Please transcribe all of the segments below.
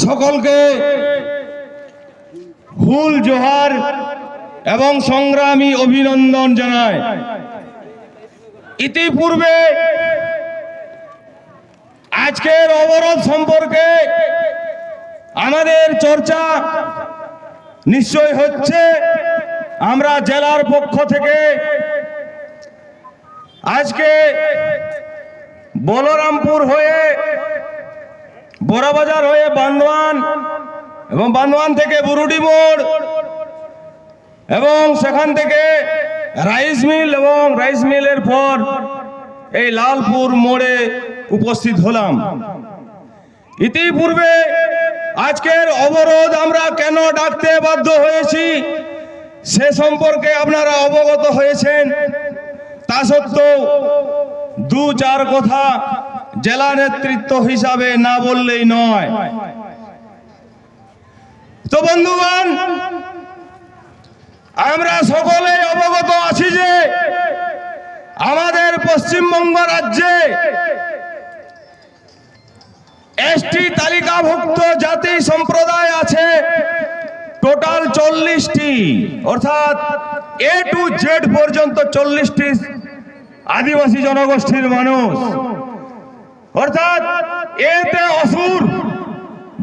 সকলকে হুল জোহার এবং সংগ্রামী অভিনন্দন জানায়। ইতিপূর্বে আজকের অবরোধ সম্পর্কে আমাদের চর্চা নিশ্চয় হচ্ছে। আমরা জেলার পক্ষ থেকে আজকে বলরামপুর হয়ে বড়বাজার হয়ে বান্দোয়ান এবং বান্দোয়ান থেকে বুরুডি মোড় এবং সেখান থেকে রাইস মিল এবং রাইস মিলের পর এই লালপুর মোড়ে উপস্থিত হলাম। ইতিপূর্বে আজকের অবরোধ আমরা কেন ডাকতে বাধ্য হয়েছি সে সম্পর্কে আপনারা অবগত হয়েছেন। তা সত্ত্বেও দু চার কথা জেলা নেতৃত্ব হিসাবে না বললেই নয়। তো বন্ধুগণ, আমরা সকলেই অবগত আছি যে আমাদের পশ্চিমবঙ্গ রাজ্যে এসটি তালিকাভুক্ত জাতি সম্প্রদায় আছে টোটাল 40টি, অর্থাৎ এ টু জেড পর্যন্ত 40টি আদিবাসী জনগোষ্ঠীর মানুষ। অর্থাৎ এতে অসুর,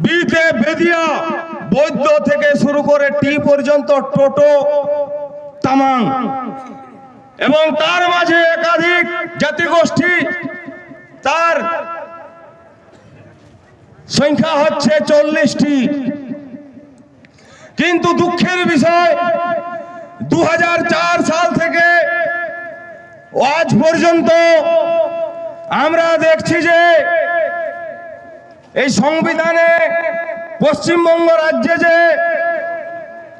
বিতে বেদিয়া, বৈদ্য থেকে শুরু করে টি পর্যন্ত টোটো তামাং, এবং তার মাঝে একাধিক জাতিগোষ্ঠী, তার সংখ্যা হচ্ছে 40টি। কিন্তু দুঃখের বিষয় 2004 সাল থেকে আজ পর্যন্ত আমরা দেখছি যে এই সংবিধানে পশ্চিমবঙ্গ রাজ্যে যে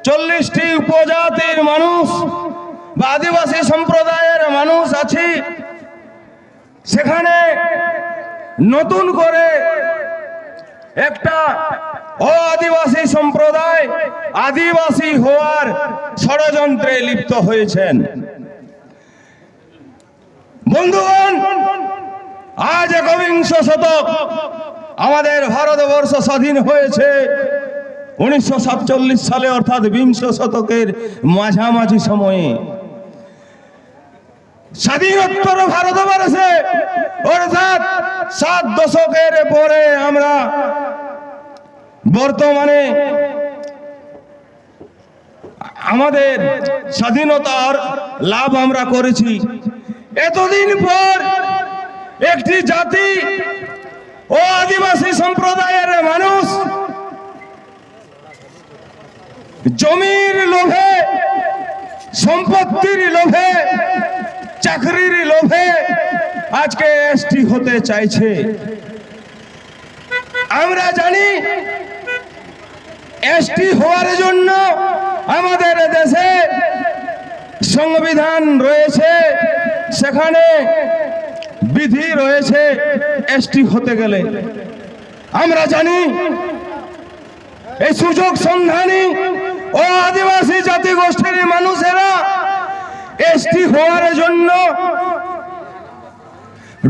40টি উপজাতির মানুষ বা আদিবাসী সম্প্রদায়ের মানুষ আছি, সেখানে নতুন করে একটা আদিবাসী সম্প্রদায় আদিবাসী হওয়ার ষড়যন্ত্রে লিপ্ত হয়েছেন। বন্ধুগণ, আজ একবিংশ শতক, আমাদের ভারতবর্ষ স্বাধীন হয়েছে 1947 সালে, অর্থাৎ বিংশ শতকের মাঝামাঝি সময়ে। স্বাধীনোত্তর ভারতবর্ষে অর্থাৎ 7 দশকের পরে আমরা বর্তমানে আমাদের স্বাধীনতার লাভ আমরা করেছি। এতদিন পর একটি জাতি ও আদিবাসী সম্প্রদায়ের মানুষ জমির লোভে, সম্পত্তির লোভে, চাকরির লোভে আজকে এসটি হতে চাইছে। আমরা জানি এসটি হওয়ার জন্য আমাদের দেশে সংবিধান রয়েছে, সেখানে বিধি রয়েছে এসটি হতে গেলে। আমরা জানি এই সুযোগ সন্ধানী ও আদিবাসী জাতিগোষ্ঠীর মানুষেরা এসটি হওয়ার জন্য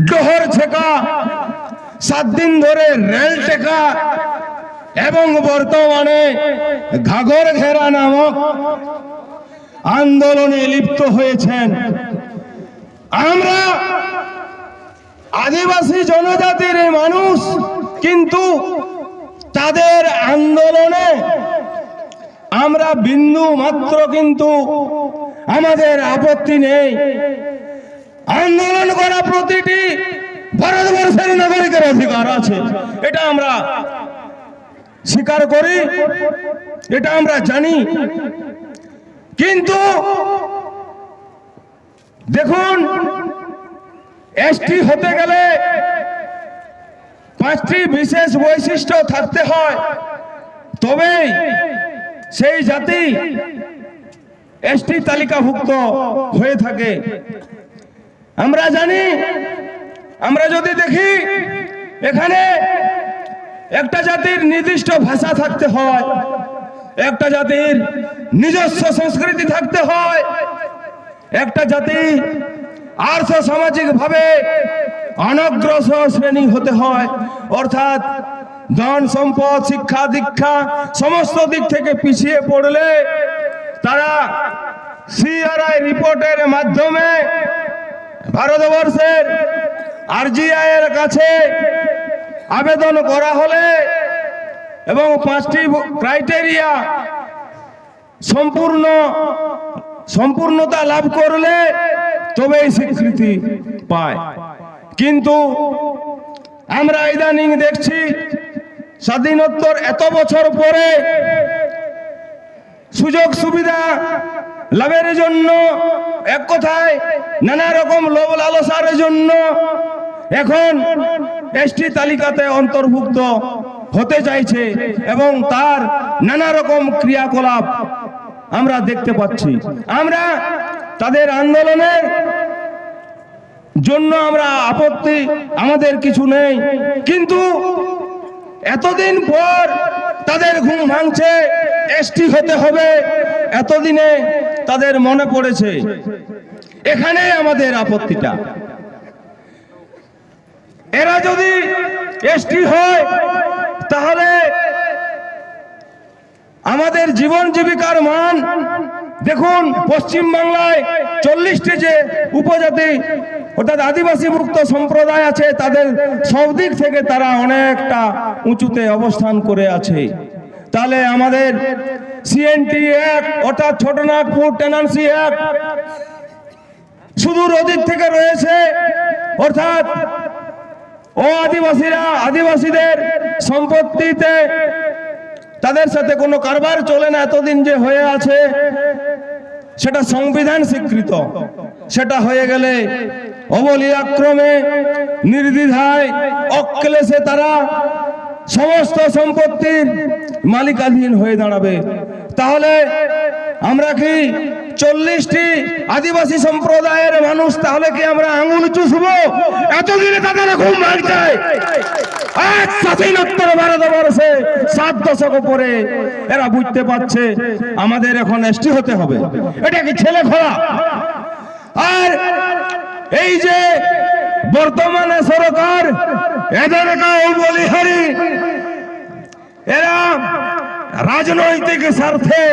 ডোহর ছেকা, 7 দিন ধরে রেল টেকা এবং বর্তমানে ঘাগর ঘেরা নামক আন্দোলনে লিপ্ত হয়েছেন। আমরা আদিবাসী জনজাতির মানুষ, কিন্তু তাদের আন্দোলনে আমরা বিন্দু মাত্র কিন্তু আমাদের আপত্তি নেই। আন্দোলন করা প্রতিটি ভারতবর্ষের নাগরিকের অধিকার আছে, এটা আমরা স্বীকার করি, এটা আমরা জানি। কিন্তু দেখুন, এসটি হতে গেলে 5টি বিশেষ বৈশিষ্ট্য থাকতে হয়, তবেই সেই জাতি এসটি তালিকাভুক্ত হয়ে থাকে। আমরা জানি, আমরা যদি দেখি, এখানে একটা জাতির নির্দিষ্ট ভাষা থাকতে হয়, একটা জাতির নিজস্ব সংস্কৃতি থাকতে হয়, একটা জাতি আর্থ সামাজিক ভাবে অনগ্রসর শ্রেণী হতে হয়, অর্থাৎ ধন সম্পদ, শিক্ষা দীক্ষা সমস্ত দিক থেকে পিছিয়ে পড়লে তারা সিআরআই রিপোর্টের মাধ্যমে ভারতবর্ষের আরজিআই এর কাছে আবেদন করা হলে এবং 5টি ক্রাইটেরিয়া সম্পূর্ণতা লাভ করলে তবেই স্বীকৃতি পায়। কিন্তু আমরা ইদানিং দেখছি স্বাধীনোত্তর এত বছর পরে সুযোগ সুবিধা লাভের জন্য, এক কথায় নানা রকম লোভ লালসার জন্য এখন এসটি তালিকাতে অন্তর্ভুক্ত হতে চাইছে এবং তার নানা রকম ক্রিয়াকলাপ আমরা দেখতে পাচ্ছি। আমরা তাদের আন্দোলনের জন্য আমরা আপত্তি আমাদের কিছু নেই, কিন্তু এতদিন পর তাদের ঘুম ভাঙছে, এসটি হতে হবে, এতদিনে তাদের মনে পড়েছে। এখানে আমাদের আপত্তিটা, এরা যদি এসটি হয় তাহলে আমাদের জীবন জীবিকার মান দেখুন। পশ্চিম বাংলায় 40টি যে উপজাতি অর্থাৎ আদিবাসী মুক্ত সম্প্রদায় আছে, তাদের সব দিক থেকে তারা অনেকটা উঁচুতে অবস্থান করে আছে। তাহলে আমাদের সিএনটি অ্যাক্ট অর্থাৎ ছোটনাগপুর টেনান্সি অ্যাক্ট সুদূর ওদিক থেকে রয়েছে, অর্থাৎ ও আদিবাসীদের সম্পত্তিতে তাদের সাথে কোনো কারবার চলে না, এতদিন যে হয়ে আছে সেটা সংবিধান স্বীকৃত। সেটা হয়ে গেলে অবলীলাক্রমে নির্দ্বিধায় অক্লেশে তারা সমস্ত সম্পত্তির মালিকাধীন হয়ে দাঁড়াবে। তাহলে আমরা কি 40টি আদিবাসী সম্প্রদায়ের মানুষ তাহলে কি আমরা আঙুল চুষবো? এতদিনে তাদের ঘুম ভাঙছে। স্বাধীনোত্তর ভারতবর্ষে 7 দশক পরে এরা বুঝতে পারছে আমাদের এখন এসটি হতে হবে। এটা কি ছেলে খোলা? আর এই যে বর্তমানে সরকার, এদের বলিহারি, এরা রাজনৈতিক স্বার্থে,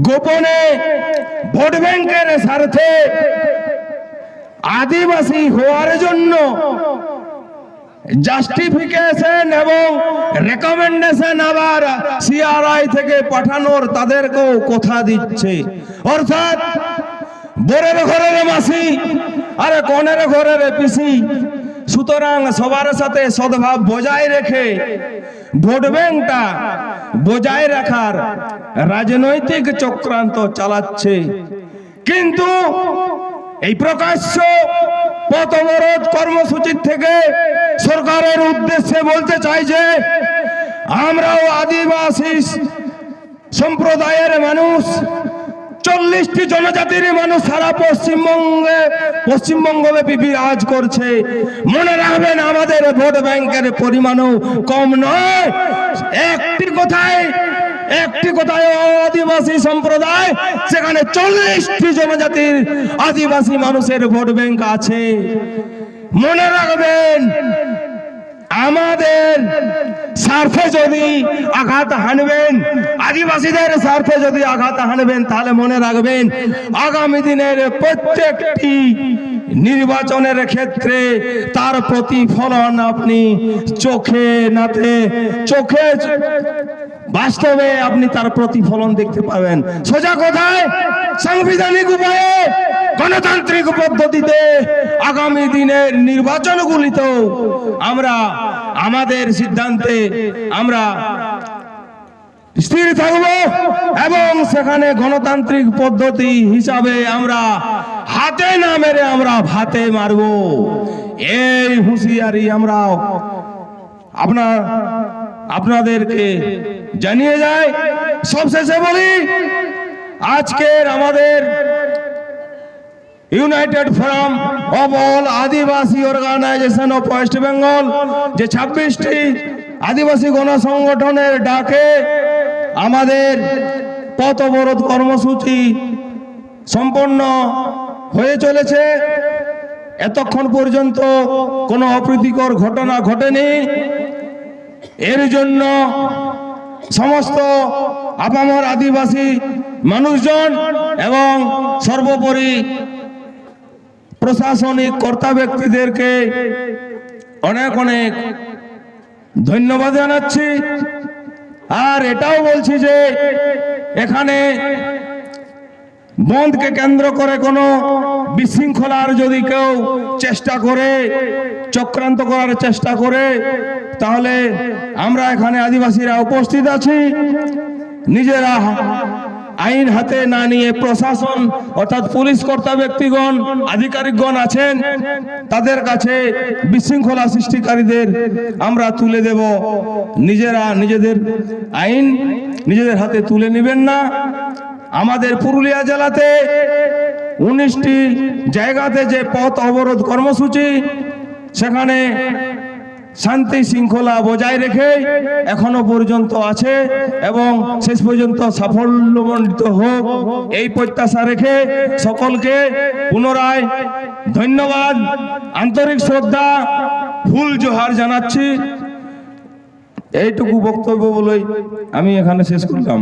গোপনে ভোট ব্যাংকের স্বার্থে আদিবাসী হওয়ার জন্য জাস্টিফিকেশন এবং রেকমেন্ডেশন আবার সিআরআই থেকে পাঠানোর তাদেরকেও কথা দিচ্ছে। অর্থাৎ বরের ঘরের মাসি আর কনের ঘরের পিসি, সুতরাং সবার সাথে সদ্ভাব বজায় রেখে ভোট ব্যাংকটা বজায় রাখার রাজনৈতিক চক্রান্ত চালাচ্ছে। কিন্তু এই প্রকাশ্য পথ অবরোধ কর্মসূচির থেকে সরকারের উদ্দেশ্যে বলতে চাই যে আমরাও আদিবাসী সম্প্রদায়ের মানুষ, 40টি জনজাতির মানুষ সারা পশ্চিমবঙ্গব্যাপী বিরাজ করছে। মনে রাখবেন, আমাদের ভোট ব্যাংকের পরিমাণও কম নয়। একটি কথায় আদিবাসী সম্প্রদায়, সেখানে 40টি জনজাতির আদিবাসী মানুষের ভোট ব্যাংক আছে। মনে রাখবেন, আমাদের স্বার্থে যদি আঘাত হানবেন, আদিবাসীদের স্বার্থে যদি আঘাত হানবেন, তাহলে মনে রাখবেন আগামী দিনের প্রত্যেকটি নির্বাচনের ক্ষেত্রে তার প্রতিফলন আপনি চোখে বাস্তবে আপনি তার প্রতিফলন দেখতে পাবেন। সোজা কথায় সাংবিধানিক উপায়ে গণতান্ত্রিক পদ্ধতিতে আগামী দিনের নির্বাচনগুলিতেও আমরা আমাদের সিদ্ধান্তে আমরা স্থির থাকব এবং সেখানে গণতান্ত্রিক পদ্ধতি হিসাবে আমরা হাতে না মেরে আমরা ভাতে মারব। এই হুঁশিয়ারি আমরা আপনাদেরকে জানিয়ে যায়। সবশেষে বলি, আজকের আমাদের United Forum of All Adivasi organisation of West Bengal যে 26টি আদিবাসী গণসংগঠনের ডাকে আমাদের পথ অবরোধ কর্মসূচি সম্পন্ন হয়ে চলেছে। এতক্ষণ পর্যন্ত কোনো অপ্রীতিকর ঘটনা ঘটেনি। এর জন্য সমস্ত আপামর আদিবাসী মানুষজন এবং সর্বোপরি প্রশাসনিক কর্তা ব্যক্তিদেরকে অনেক অনেক ধন্যবাদ জানাচ্ছি। আর এটাও বলছি যে এখানে বন্ধকে কেন্দ্র করে কোনো বিশৃঙ্খলার যদি কেউ চেষ্টা করে, চক্রান্ত করার চেষ্টা করে, তাহলে আমরা এখানে আদিবাসীরা উপস্থিত আছি। নিজেরা আইন হাতে না নিয়ে প্রশাসন অর্থাৎ পুলিশ কর্তা ব্যক্তিগণ, আধিকারিকগণ আছেন, তাদের কাছে বিশৃঙ্খলা সৃষ্টিকারীদের আমরা তুলে দেব। নিজেরা নিজেদের আইন নিজেদের হাতে তুলে নেবেন না। আমাদের পুরুলিয়া জেলাতে 19টি জায়গাতে যে পথ অবরোধ কর্মসূচি, সেখানে শান্তি শৃঙ্খলা বজায় রেখে এখনো পর্যন্ত আছে এবং শেষ পর্যন্ত সাফল্যমণ্ডিত হোক এই প্রত্যাশা রেখে সকলকে পুনরায় ধন্যবাদ, আন্তরিক শ্রদ্ধা, ফুল জোহার জানাচ্ছি। এইটুকু বক্তব্য বলেই আমি এখানে শেষ করলাম।